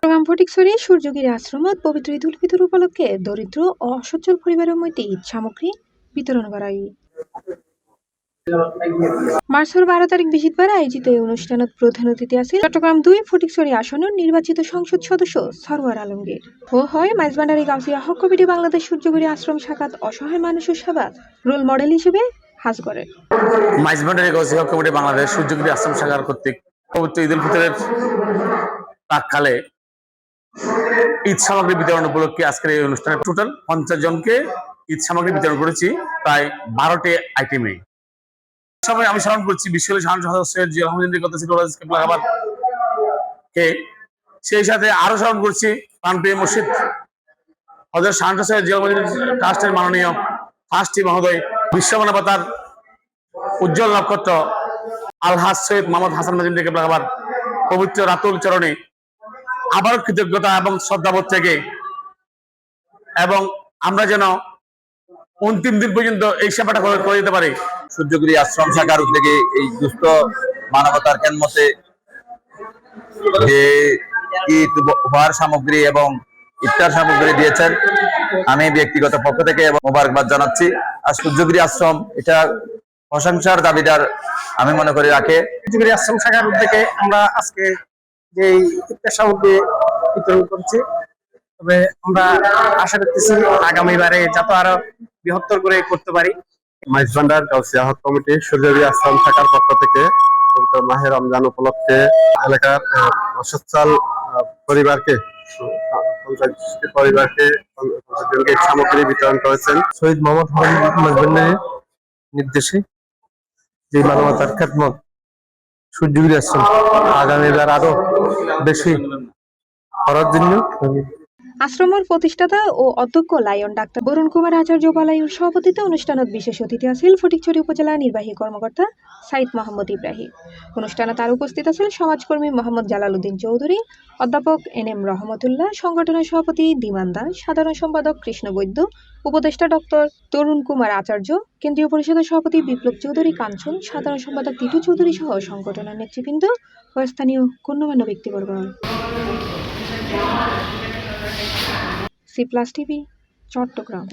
চট্টগ্রাম ফটিকছড়ি সূর্যগিরি আশ্রমত পবিত্র ঈদ উল ফিতর উপলক্ষে দরিদ্র ও অসচ্ছল পরিবারের মধ্যে ঈদ সামগ্রী বিতরণ করা হয়। মার্চের 12 তারিখ বৃহস্পতিবার আয়োজিত এই অনুষ্ঠানত প্রধান অতিথি আছেন চট্টগ্রাম 2 ফটিকছড়ি আসনের নির্বাচিত সংসদ সদস্য সরওয়ার আলমগীর ও হয় মাইজভান্ডারী গাউসিয়া হক কমিটি বাংলাদেশ সূর্যগিরি আশ্রম শাখাত অসহায় মানুষের সেবা রোল মডেল হিসেবে হাজ করে। মাইজভান্ডারী গাউসিয়া হক কমিটি বাংলাদেশ সূর্যগিরি আশ্রম শাখার কর্তৃক পবিত্র ঈদ উল ফিতরের প্রাককালে ঈদ সামগ্রী বিতরণ উপলক্ষে আজকের এই অনুষ্ঠানে টোটাল 50 জনকে ঈদ সামগ্রী বিতরণ করেছি, প্রায় 12টি আইটেমে। সময় আমি স্মরণ করছি বিশ্বকালী সাধারণ সদস্য জিয়া কে, সেই সাথে আরো স্মরণ করছি প্রাণপ্রিয় মসজিদ হযরত শাহ সৈয়দ জিয়াউল ট্রাস্টের মাননীয় ট্রাস্টি মহোদয়, বিশ্বমানবতার উজ্জ্বল নক্ষত্র আলহাজ সৈয়দ মোহাম্মদ হাসান মাজিদ কেবলাগাবার পবিত্র রাতুল চরণে আবার কৃতজ্ঞতা এবং শ্রদ্ধাবোধ থেকে, এবং আমরা যেন অন্তিম দিন পর্যন্ত এই সেবাটা করে দিতে পারি। সূর্যগিরি আশ্রম শাখার উদ্যোগে এই দুস্থ মানবতার খেদমতে যে ঈদ উপহার সামগ্রী এবং ইফতার সামগ্রী দিয়েছেন, আমি ব্যক্তিগত পক্ষ থেকে মোবারকবাদ জানাচ্ছি। আর সূর্যগিরি আশ্রম এটা প্রশংসার দাবিদার আমি মনে করি রাখে। সূর্যগিরি আশ্রম শাখার উদ্যোগে আমরা আজকে যে ইফতার সামগ্রী বিতরণ করছি, তবে আমরা আশা করতেছি আগামীবারে যাতে আরো বৃহত্তর করে করতে পারি। মাইজভান্ডার গাউসিয়া হক কমিটি সূর্যগিরি আশ্রম শাখার পক্ষ থেকে পবিত্র মাহে রমজান উপলক্ষে এলাকার অসচ্ছল পরিবারকে 50 জনকে সামগ্রী বিতরণ করেছেন। শহীদ মোহাম্মদ মাইজভান্ডারের নির্দেশে যে মানবতার খেদমত সূর্যগিরি আশ্রম আগামীবার আরো বেশি করার জন্য আশ্রমের প্রতিষ্ঠাতা ও অধ্যক্ষ লায়ন ডাক্তার বরুণ কুমার আচার্য বালাইয়ের সভাপতিত্বে অনুষ্ঠানত বিশেষ অতিথি আছেন ফটিকছড়ি উপজেলা নির্বাহী কর্মকর্তা সাইদ মোহাম্মদ ইব্রাহিম। অনুষ্ঠানে তার উপস্থিত আছেন সমাজকর্মী মোহাম্মদ জালালউদ্দিন চৌধুরী, অধ্যাপক NM রহমতুল্লাহ, সংগঠনের সভাপতি দিমান দাস, সাধারণ সম্পাদক কৃষ্ণ বৈদ্য, উপদেষ্টা ডক্টর তরুণ কুমার আচার্য, কেন্দ্রীয় পরিষদের সভাপতি বিপ্লব চৌধুরী কাঞ্চন, সাধারণ সম্পাদক টিটু চৌধুরী সহ সংগঠনের নেতৃবৃন্দ ও স্থানীয় গণ্যমান্য ব্যক্তিবর্গ। C+ TV, Chittagong.